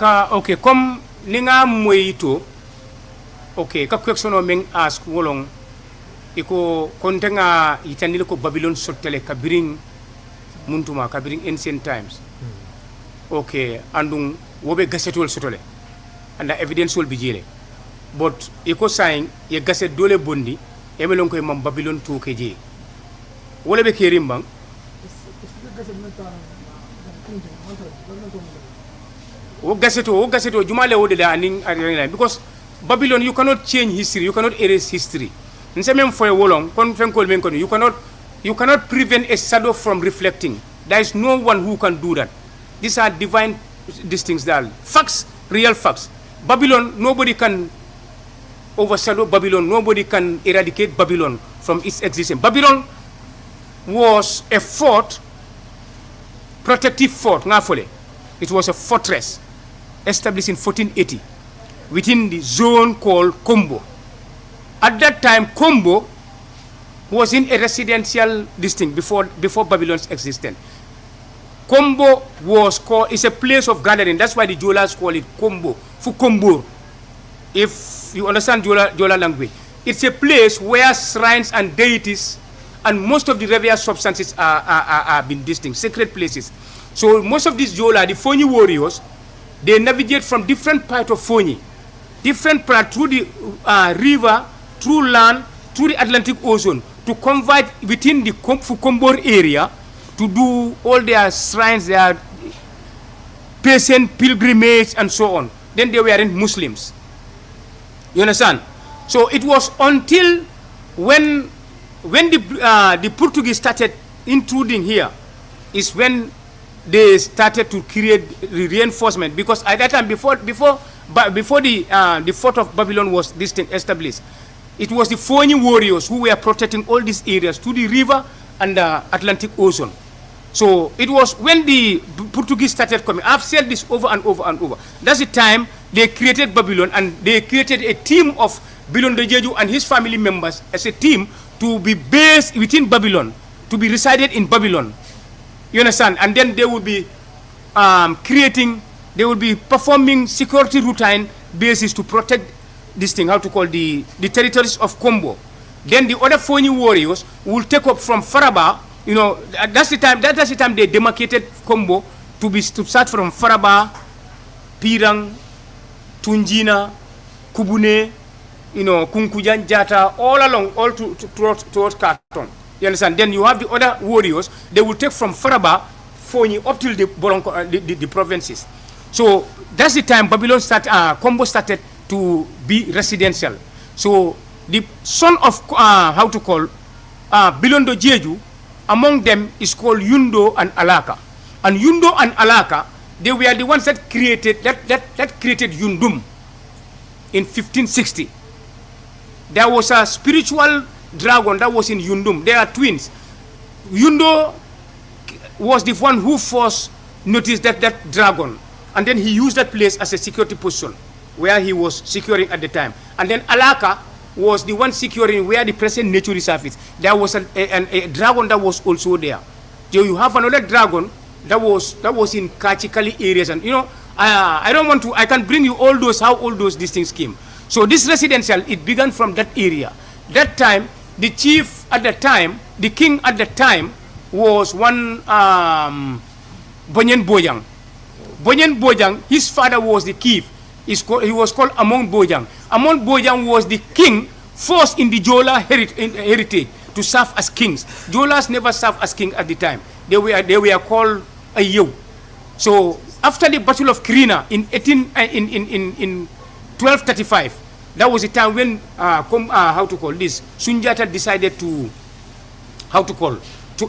okay, comme ninga moito, okay, ka question o meng ask wolong, iko kontenga itanile ko Babylon sotele kabiring muntuma, kabiring ancient times. Okay, andung wobe gasetol sotole, and the evidence will be jere. But iko saying ye gaset dole bondi, emelon ko imam Babylon 2 kj. Wole be kerimbang. O gaseto jumale wode la aning because Babylon, you cannot change history, you cannot erase history. Nseme for a wolong kon fenkol men kon you cannot prevent a shadow from reflecting. There is no one who can do that. These are divine these things that facts, real facts. Babylon, nobody can overshadow Babylon, nobody can eradicate Babylon from its existence. Babylon was a fort, protective fort, ngafole. It was a fortress established in 1480 within the zone called Kombo. At that time, Kombo was in a residential district before Babylon's existence. Kombo is a place of gathering. That's why the Jolas call it Kombo, Fukombur. If you understand Jola language, it's a place where shrines and deities and most of the revered substances are been distinct, sacred places. So most of these Jola, the Fonyi warriors, they navigate from different parts of Fonyi, different parts through the river, through land, through the Atlantic Ocean to convert within the Fukombor area to do all their shrines, their patient pilgrimage and so on. Then they weren't Muslims. You understand? So it was until when the Portuguese started intruding here is when they started to create reinforcement, because at that time before the fort of Babylon was established, it was the Fonyi warriors who were protecting all these areas to the river and the Atlantic Ocean. So it was when the Portuguese started coming. I've said this over and over and over. That's the time they created Babylon, and they created a team of Bilondo Jeju and his family members as a team to be based within Babylon, to be resided in Babylon. You understand? And then they will be they will be performing security routine basis to protect this thing, how to call the territories of Kombo. Then the other Fonyi warriors will take up from Faraba. You know, that's the time they demarcated Kombo to start from Faraba, Pirang, Tunjina, Kubune, you know, Kunkujan, Jata, all along, all towards Kartong. You understand? Then you have the other warriors. They will take from Faraba, Fonyi, up till the provinces. So that's the time Babylon Kombo started to be residential. So the son of Bilondo Jeju, among them is called Yundo and Alaka. And Yundo and Alaka, they were the ones that created Yundum in 1560. There was a spiritual dragon that was in Yundum. They are twins. Yundo was the one who first noticed that dragon, and then he used that place as a security position where he was securing at the time. And then Alaka was the one securing where the present nature reserve is. There was a dragon that was also there. So you have another dragon that was in Kachikali areas, and you know, I can bring you how all those these things came. So this residential, it began from that area. That time, the chief at the time, the king at the time was one Bonyen Bojang. Bonyen Bojang, his father was the chief. He was called Amon Bojang. Amon Bojang was the king first in the Jola heritage to serve as kings. Jolas never served as king at the time. They were called Ayo. So after the Battle of Kirina in 1235, that was the time when Sunjata decided to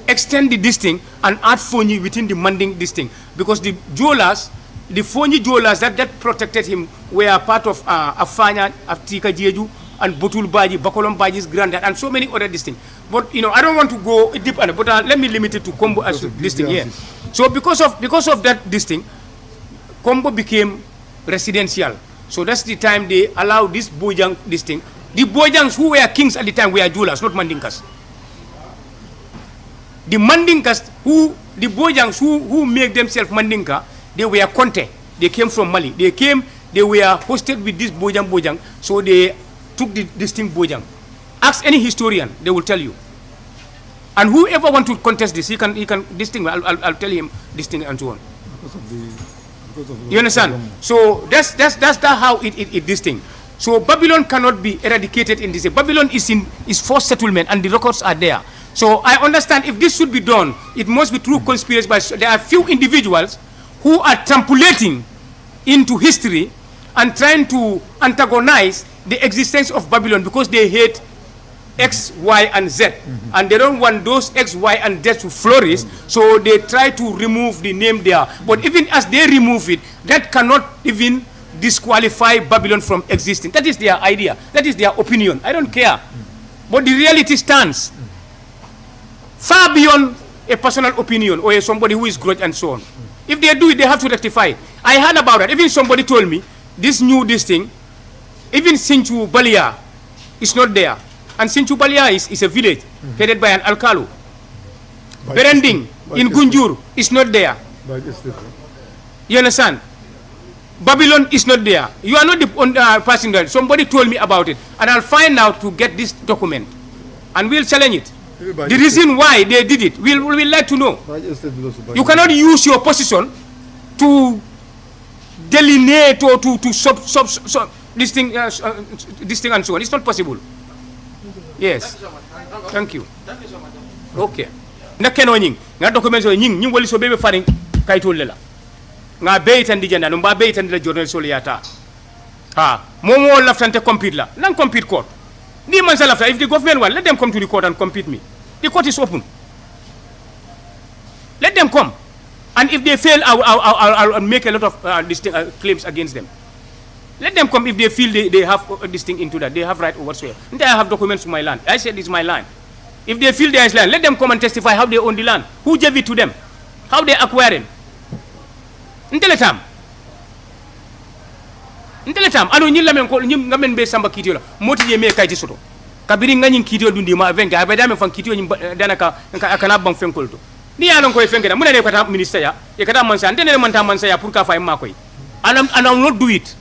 extend the district and add Fonyi within the Manding district, because the Fonyi Jolas that protected him were part of Afanya, Aftika Jeju, and Botul Baji, Bakolom Baji's granddad, and so many other districts. But you know, I don't want to go deep on it, but let me limit it to Kombo as district here. So because of that district, Kombo became residential. So that's the time they allowed this Bojang district. The Bojangs who were kings at the time were Jolas, not Mandinkas. The Mandinkas the Bojangs who make themselves Mandinka, they were Conte. They came from Mali. They were hosted with this Bojang, so they took this thing Bojang. Ask any historian, they will tell you. And whoever want to contest this, he can this thing. I'll tell him this thing and so on. You understand? So that's how it this thing. So Babylon cannot be eradicated in this. Babylon is forced settlement, and the records are there. So I understand if this should be done, it must be through conspiracy. But there are few individuals who are trampolating into history and trying to antagonize the existence of Babylon because they hate X, Y, and Z, and they don't want those X, Y, and Z to flourish, so they try to remove the name there. But even as they remove it, that cannot even disqualify Babylon from existing. That is their idea. That is their opinion. I don't care. But the reality stands far beyond a personal opinion or somebody who is grudge and so on. If they do it, they have to rectify it. I heard about that. Even somebody told me this thing, even Sinchu Balia is not there. And Sinchu Balia is a village headed by an alcalo. Berending in Gunjur is not there. You understand? Babylon is not there. You are not the person there. Somebody told me about it. And I'll find out to get this document. And we'll challenge it. The reason why they did it, we'll like to know. You cannot use your position to delineate or to this thing and so on. It's not possible. Yes. Thank you. Okay. Na keno nying nga document so nying wali so bebe faring kay tolela nga bey tan di janda no ba bey tan la journal so yata ha momo laftante compete la nan compete court ni man sa lafta if the government want let them come to the court and compete me. The court is open. Let them come, and if they fail I'll make a lot of claims against them. Let them come if they feel they have this thing into that. They have right or whatsoever. And I have documents to my land. I said it's my land. If they feel there is land, let them come and testify how they own the land. Who gave it to them? How they acquired it? Nteletam. Anu nyilla men ko ngamen be samba kitio la. Moti je me kay ci soto. Kabiri ngani kitio dundi ma venga abadame fan kitio nyi danaka akana bang fenkolto. Ni alon koy fengena mun ne ko ta ministère ya e kata man sa ndene man ta man sa ya pour ka fay ma koy. And I'll not do it.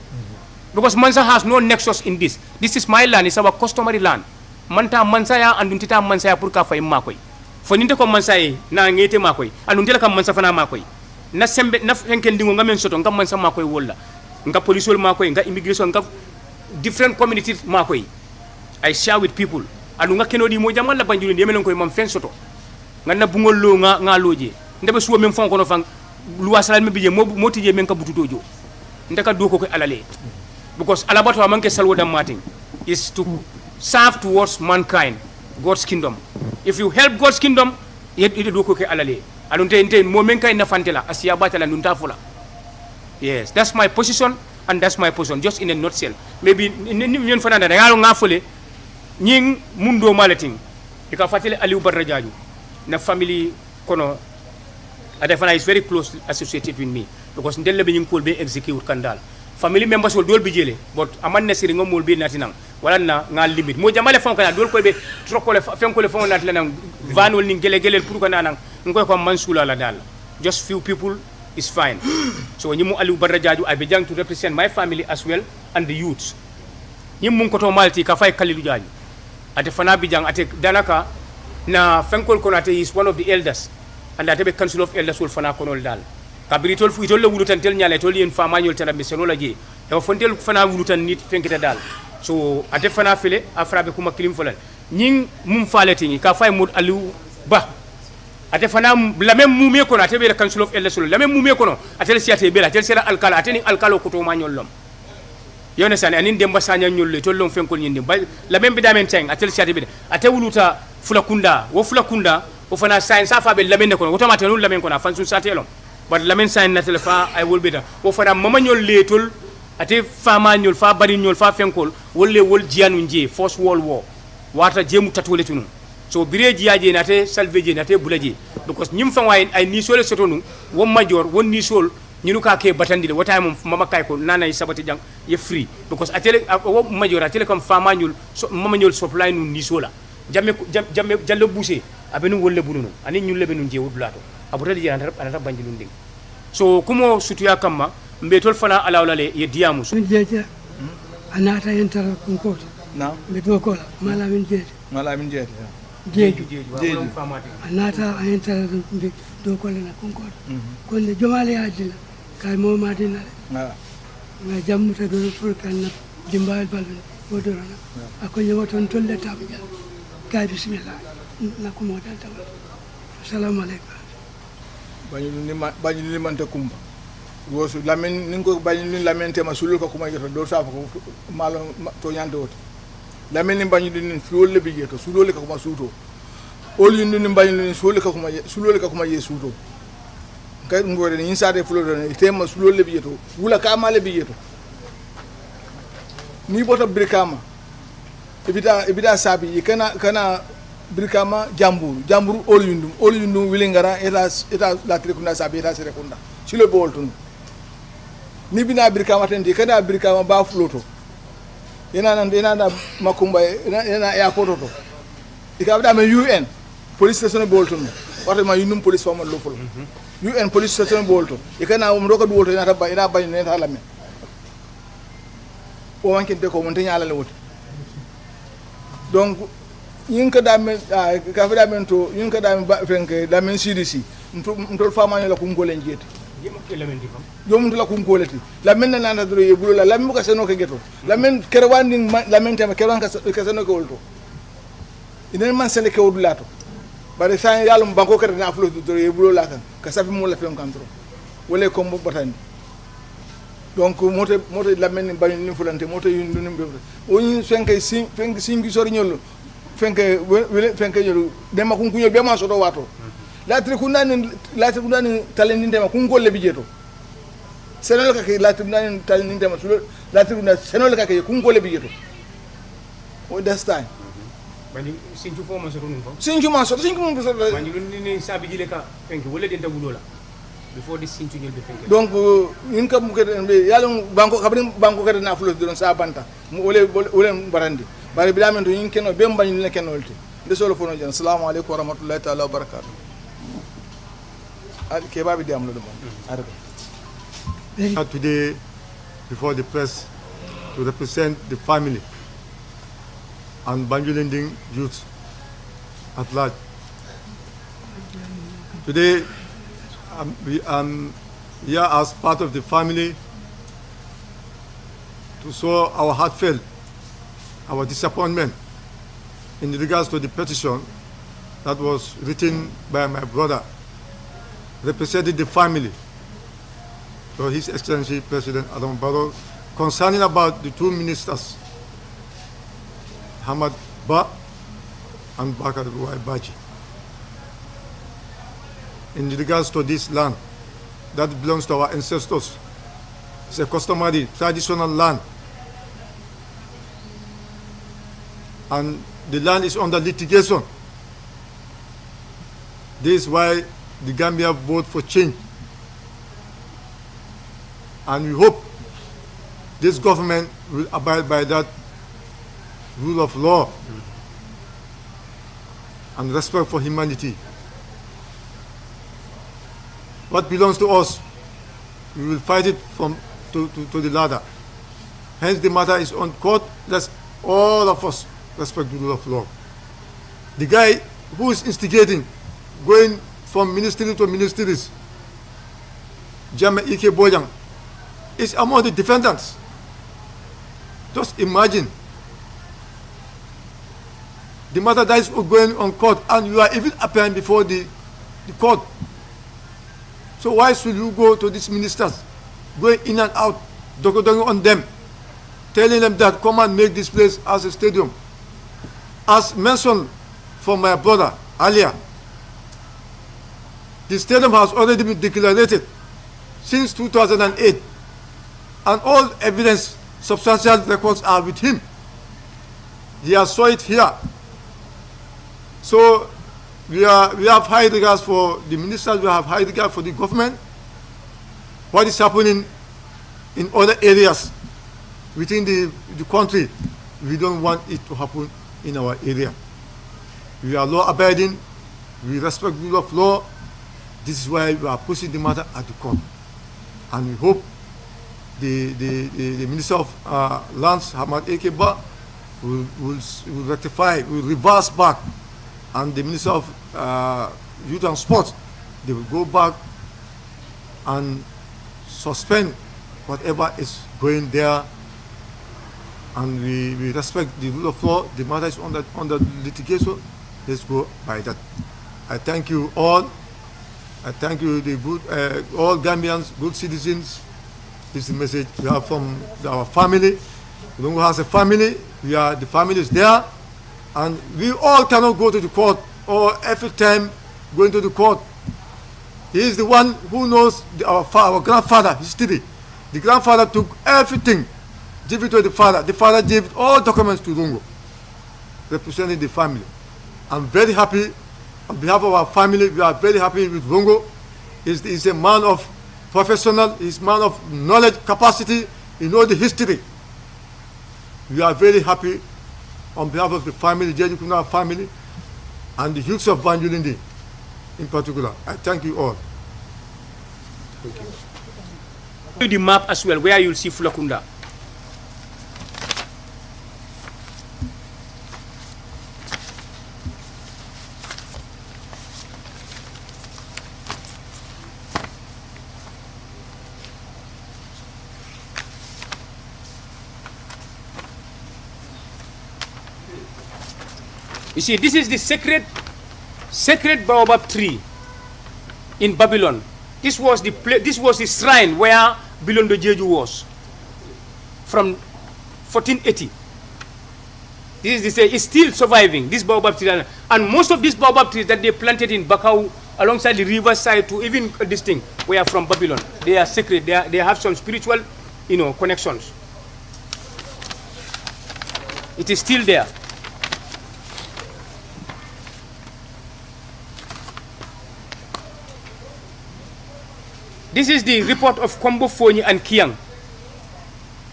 Because Mansa has no nexus in this. This is my land. It's our customary land. Manta Mansaya and Untita Mansaya Purka for Makoi. For Nintako Mansai, na ngete Makoi, and Untela Mansa Fana Makoi. Na sembe na fenkendingo ngamen soto ngam Mansa Makoi wola. Nga police Makoi, nga immigration, nga different communities Makoi. I share with people. And nga keno di mo jamal la banjulu yemen ko mam fen soto. Nga na bungol lo nga loje. Ndebe suwo mem fon kono fang luwa salal me bije mo tije men ka bututojo. Ndaka do ko alale. Because Alabato Amanke Salwoda Martin is to serve towards mankind, God's kingdom. If you help God's kingdom, yet it do cook alale. I don't intend Momenka in the Fantela, Asia Batala Nuntafula. Yes, that's my position, and that's my position, just in a nutshell. Maybe in Fernanda, I don't know, Ning Mundo Malating, because Fatile Aliu Barajaju, the family Kono, Adafana is very closely associated with me, because Ndelebin could be executed Kandal. Family members will be jele, but aman na siringo will be natinang. Wala na nga limit. Mo jamale fon kana dol ko be troko le fen ko le fon nat lenang van wol ning gele pour ko nanang ngoy ko mansula la dal. Just few people is fine. So nyimu Aliou Barajaju I bejang to represent my family as well and the youths. Nyimu ko to malti ka fay Kalilu Jaju. Ate fana bijang ate danaka na fen ko ate is one of the elders and ate be council of elders will fana konol dal. Kabiri tol fu tol wulutan tel nyale tol yen fama nyol tara be seno la je e fontel fana wulutan nit fenkita dal so ate fana fele afrabe kuma kilim folal nying mum faleti ni ka fay mud Aliou Ba ate fana la même mumé kono ate be la council of elders la même mumé kono ate siate be la tel sera alkala ate ni alkalo ko to ma nyol lom yone sane anin demba sanya nyol le tol lom fenkol nyinde la même be damen teng ate siate be ate wuluta fulakunda wo fulakunda o fana science afa be la men kono woto matenul la men kono fansun satelom. But lamen sign na telefa I will be there. O fana mama nyol letul ate fama nyol fa bari nyol fa fenkol wolle wol jianu nje first world war wata jemu tatole tunu so bire jiaje nate salveje nate bulaje because nyim fa way ay ni sole sotonu won major won ni sol nyinu ka ke batandile wata mom mama kay ko nana yi sabati jang ye free because atele wo major atele comme fama nyol mama nyol supply nu ni sola jamme jallo boucher abenu wolle bununu ani nyul lebenu nje wudulato abutali jana anata banjilunding so kumo sutuya kamma mbetol fana alawlale ye diamus min jeje anata entara kun ko na be do ko la mala min jeje jeju anata entara be do ko la kun ko ko le jomale adina kay mo madina na ma jammuta do pour kan na dimbal balbe o do na akonye woton tolle tabja kay bismillah na ko mo dal taw assalamu alaykum bañu ni mante kumba wosu lamen ningo bañu ni lamente ma sulul ko kuma joto do safa ko malo to nyande woto lamen ni bañu ni fiol le bi jeto sulul ko kuma suto ol yindi ni bañu ni sulul ko kuma ye suto kay ngore ni insade fulo do ni tema sulul le bi jeto wula ka ma le bi jeto ni bota brikama ibida sabi kana brikama jamburu ol yundum wilingara eta la trikunda sabi eta serekunda silo boltun ni bina brikama tendi kada brikama ba floto ena na makumba ena airport to ikabda me UN police station boltun wato ma yundum police fama lo folo UN police station bolto ikana um roka duwoto ena tabba ena bañ ena halame o wankin de ko mon tanya ala wote donc yinka damen ka fa damen to yinka damen ba fenke damen CDC ntol fama la kun golen jeti jom la kun goleti la men na na do e bulo la men ko seno ke geto la men kerwandi la men tema kerwan ka seno ko wolto inen man sele ke wodulato bare sa yalum banko kare na fulo do e bulo la kan ka safi mo la fen kan tro wala ko mo batandi donc mote la men bañ ni fulante mote yundu ni be o yin fenke singi sori ñol fenke ñol dema kun kuñol be ma soto wato la trikunda ni talendinde ma kun golle bijeto senol ka ke la trikunda ni talendinde ma la trikunda senol ka ke kun golle bijeto o das time bani sinju fo ma soto nun fo sinju ma soto bani ni sabi jile ka fenke wala den tagulo la before this sinju ñol be fenke donc yin ka mu ke yalla banko kabrin banko kade na fulo don sa banta mu wole barandi bari bilamen to yin keno be mbañ ni kenolti de solo fono jan assalamu alaykum wa rahmatullahi ta'ala wa barakatuh Today, before the press, to represent the family and Banjulinding youth at large. Today, we are here as part of the family to show our heartfelt, our disappointment in regards to the petition that was written by my brother, represented the family to His Excellency President Adam Barrow concerning about the two ministers, Hamat Ba and Bakary Badjie. In regards to this land that belongs to our ancestors, it's a customary, traditional land. And the land is under litigation. This is why the Gambia vote for change. And we hope this government will abide by that rule of law and respect for humanity. What belongs to us, we will fight it to the ladder. Hence the matter is on court. Let's all of us respect the rule of law. The guy who is instigating, going from ministry to ministries, Jame Ike Bojang, is among the defendants. Just imagine the matter that is going on court and you are even appearing before the court. So why should you go to these ministers, going in and out, dogging on them, telling them that come and make this place as a stadium? As mentioned from my brother earlier, the stadium has already been declared since 2008, and all evidence, substantial records are with him. He has saw it here. So we have high regards for the ministers, we have high regard for the government. What is happening in other areas within the country, we don't want it to happen in our area. We are law abiding, we respect the rule of law. This is why we are pushing the matter at the court. And we hope the Minister of Lands, Hamat Ekeba, will rectify, will reverse back, and the Minister of Youth and Sports, they will go back and suspend whatever is going there, and we respect the rule of law. The matter is under litigation. Let's go by that. I thank you all. I thank you, the good, all Gambians, good citizens. This is the message we have from our family. Rongo has a family. The family is there, and we all cannot go to the court or every time going to the court. He is the one who knows our grandfather history. The grandfather took everything, gave it to the father. The father gave all documents to Rongo, representing the family. I'm very happy. On behalf of our family, we are very happy with Rongo. He's a man of professional, he's a man of knowledge, capacity, he knows the history. We are very happy on behalf of the family, Jeju Kuna family, and the youths of Banjulindi in particular. I thank you all. Thank you. The map as well, where you'll see Fulakunda. You see, this is the sacred baobab tree in Babylon. This was the shrine where Bilondo Jeju was from 1480. It's still surviving, this baobab tree. And most of these baobab trees that they planted in Bakau alongside the riverside to even this thing were from Babylon. They are sacred. They have some spiritual, connections. It is still there. This is the report of Kombo Fonyi and Kiang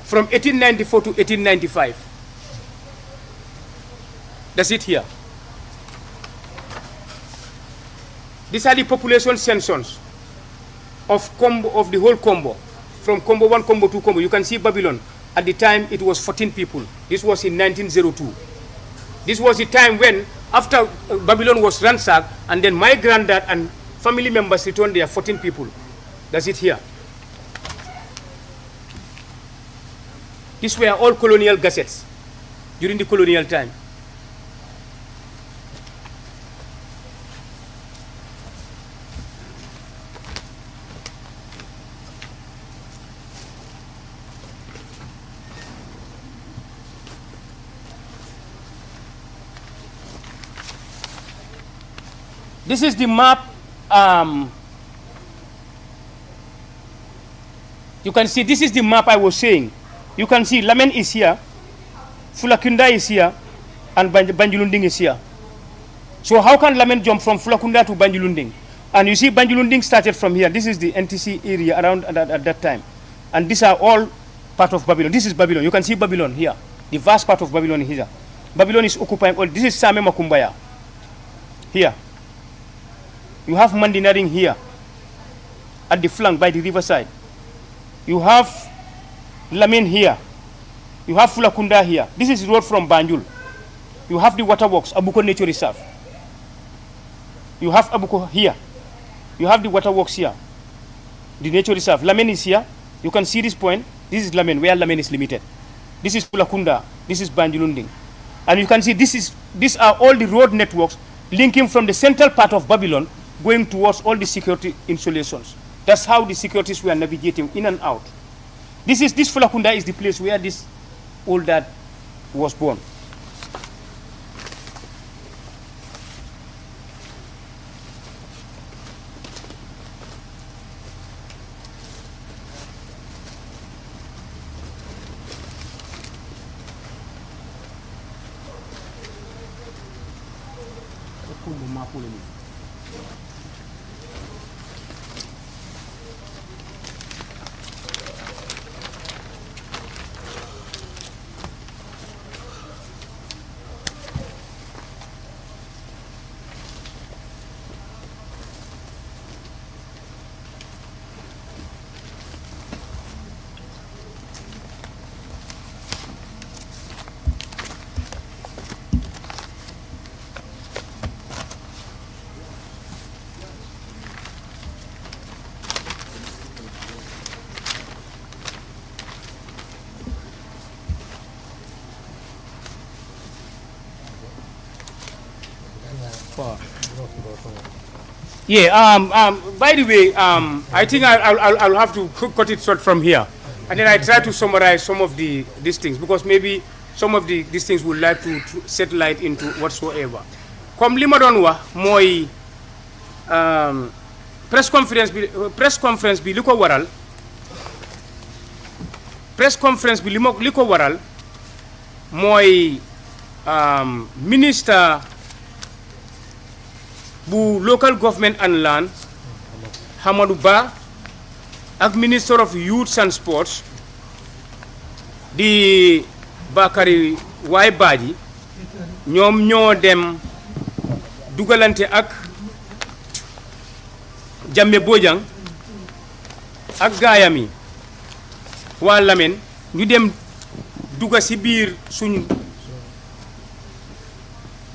from 1894 to 1895. That's it here. These are the population census of the whole Kombo, from Kombo 1, Kombo 2, Kombo. You can see Babylon. At the time, it was 14 people. This was in 1902. This was the time when, after Babylon was ransacked, and then my granddad and family members returned there, 14 people. That's it here. These were all colonial gazettes during the colonial time. This is the map. You can see, this is the map I was saying. You can see Lamen is here, Fulakunda is here, and Banjulunding is here. So how can Lamen jump from Fulakunda to Banjulunding? And you see Banjulunding started from here. This is the NTC area around at that time. And these are all part of Babylon. This is Babylon. You can see Babylon here. The vast part of Babylon is here. Babylon is occupying all. This is Same Makumbaya. Here. You have Mandinaring here, at the flank by the riverside. You have Lamin here. You have Fulakunda here. This is road from Banjul. You have the waterworks, Abuko Nature Reserve. You have Abuko here. You have the waterworks here. The nature reserve. Lamin is here. You can see this point. This is Lamin, where Lamin is limited. This is Fulakunda. This is Banjulunding. And you can see these are all the road networks linking from the central part of Babylon going towards all the security installations. That's how the securities were navigating in and out. This Fulakunda is the place where this old dad was born. Yeah. By the way, I think I'll have to cut it short from here, and then I try to summarize some of these things because maybe some of these things would like to set light into whatsoever. Comme li ma doon wax mooy press conference bi li ko waral. Press conference bi li ko waral mooy minister bu local government and land Hamadou Ba ak minister of youth and sports di Bakary Badjie ñoom ñoo dem dugalante ak Jammeh Bojang ak gaayam yi waa Lamen ñu dem dugga si biir suñ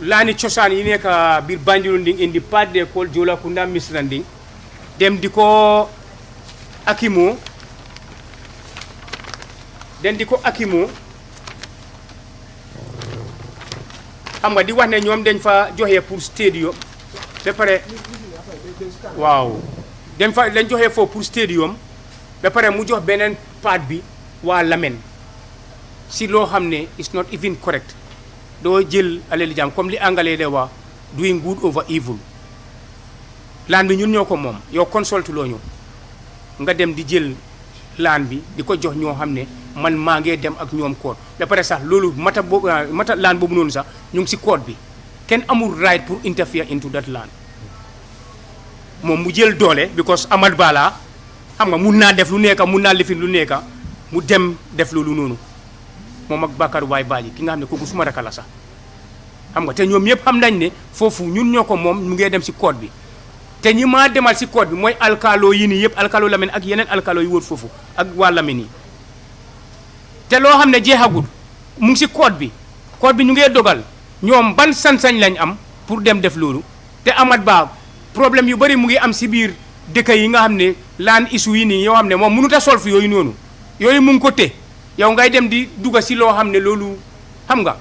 laani cosaan yi nekk biir Banjulunding indi part de Kol Joolakunda Misranding dem di ko akimoo xam nga di wax ne ñoom dañ fa joxe pour stadium ba pare waaw dañ joxe foofu pour stadium ba pare mu jox beneen part bi waa Lamen si loo xam ne it's not even correct doo jël alali jàmm comme li anglais de wax doing good over evil laan bi ñun ñoo ko moom yow consult loo ñu nga dem di jël laan bi di ko jox ñoo xam ne man maa ngee dem ak ñoom koot ba pare sax loolu mata laan boobu noonu sax ñu ngi si koot bi kenn amul right pour interfere into that land moom mu jël doole because Amadou Bala xam nga mun naa def lu nekka mun naa lifin lu nekka mu dem def loolu noonu moom ak Bakary Badjie ki nga xam ne kooku suma raka la sax xam nga te ñoom yëpp xam nañ ne foofu ñun ñoo ko moom mu ngee dem si koot bi te ñi maa demal si koot bi mooy alkaalo yi nii yëpp alkaalo Lamen ak yeneen alkaalo yu wër foofu ak waa Lamen yi te loo xam ne jeexagul mu ngi si koot bi ñu ngee dogal ñoom ban sañ-sañ lañ am pour dem def loolu te Amadou Ba problème yu bari mu ngi am si biir dëkk yi nga xam ne laan issue yi nii yoo xam ne moom mënut a solve yooyu noonu yooyu mu ngi ko te yow ngay dem di dugga si loo xam ne loolu xam nga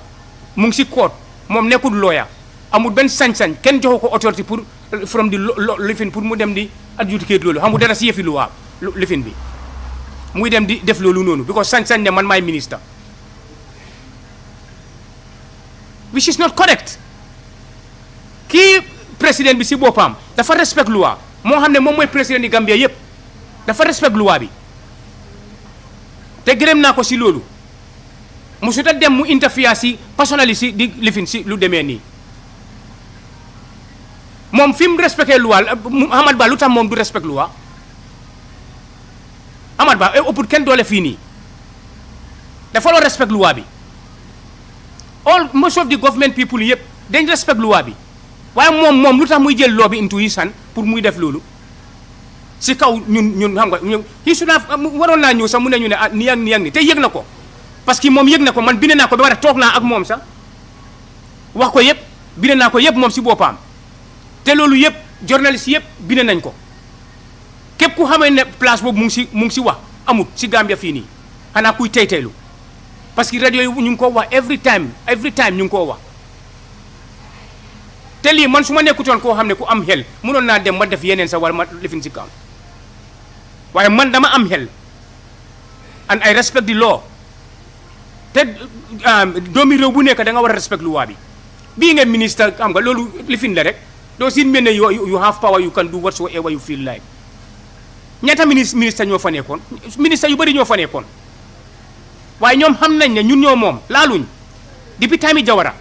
mu ngi si koot moom nekkul lawyer amul benn sañ-sañ kenn joxu ko autorité pour from di lifin pour mu dem di adjudicate loolu xamul dara si yëfi lu waa lifin bi muy dem di def loolu noonu because sañ-sañ ne man maay ministre which is not correct kii président bi si boppam dafa respect loi moo xam ne moom mooy président di Gambia yëpp dafa respect loi bi te gërëm naa ko si loolu musuta dem mu interfere si personnalité si di lifin si lu demee nii moom fi mu respecté loi Amadou Ba lu tax moom du respect loi Amadou Ba ëpput kenn doole fii nii dafa loo respect loi bi all most of the government people yëpp dañ respect loi bi waaye moom lu tax muy jël loi bi into his hand pour muy def loolu si kaw ñun xam nga ñun waroon naa ñëw sax mu ne ñu ne ah nii ak nii te yëg na ko parce que moom yëg na ko man bind naa ko ba war a toog naa ak moom sax wax ko yëpp bind naa ko yëpp moom si boppam te loolu yëpp journaliste yëpp bind nañ ko képp ku xamee ne place boobu mu ngi si wax amut si Gambia fii nii xanaa kuy teyteylu parce que rajo yi ñu ngi ko wax every time ñu ngi koo wax te lii man su ma nekkutoon koo xam ne ku am xel mënoon naa dem ma def yeneen sax wala ma lifin si kaam waaye man dama am xel and I respect the law te doomi réew bu nekk da nga war a respect loi bi bii nga ministre xam nga loolu lifin la rek doo sin mel ne you have power you can do whatsoever you feel like ñaata ministre ñoo fa nekkoon ministre yu bëri ñoo fa nekkoon waaye ñoom xam nañ ne ñun ñoo moom laaluñ depuis tamit Jawara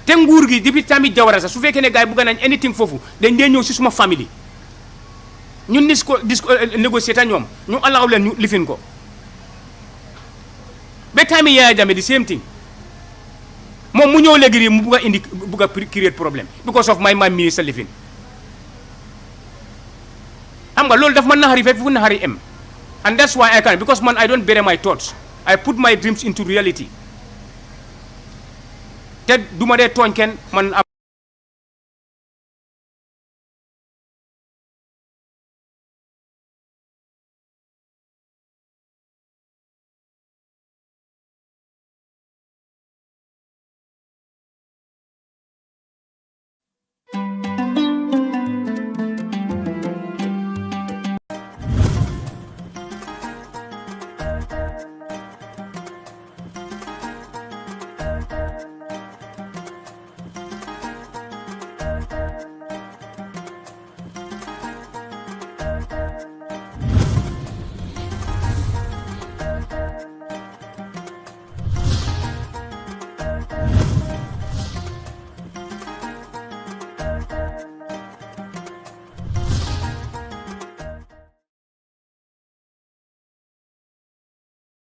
te nguur gi depuis tamit Jawara sax su fekkee ne gars yi bëgg nañ anything foofu dañ dee ñëw si suma famille ñun dis ko négocier ta ñoom ñu allow leen ñu lifin ko ba tamit Yaya Jammeh di same thing moom mu ñëw léegi mu bugg a créer problème because of my minister lifin xam nga loolu daf ma naxari fekk fu naxari em and that's why I can because man I don't bury my thoughts I put my dreams into reality te duma dee tooñ kenn man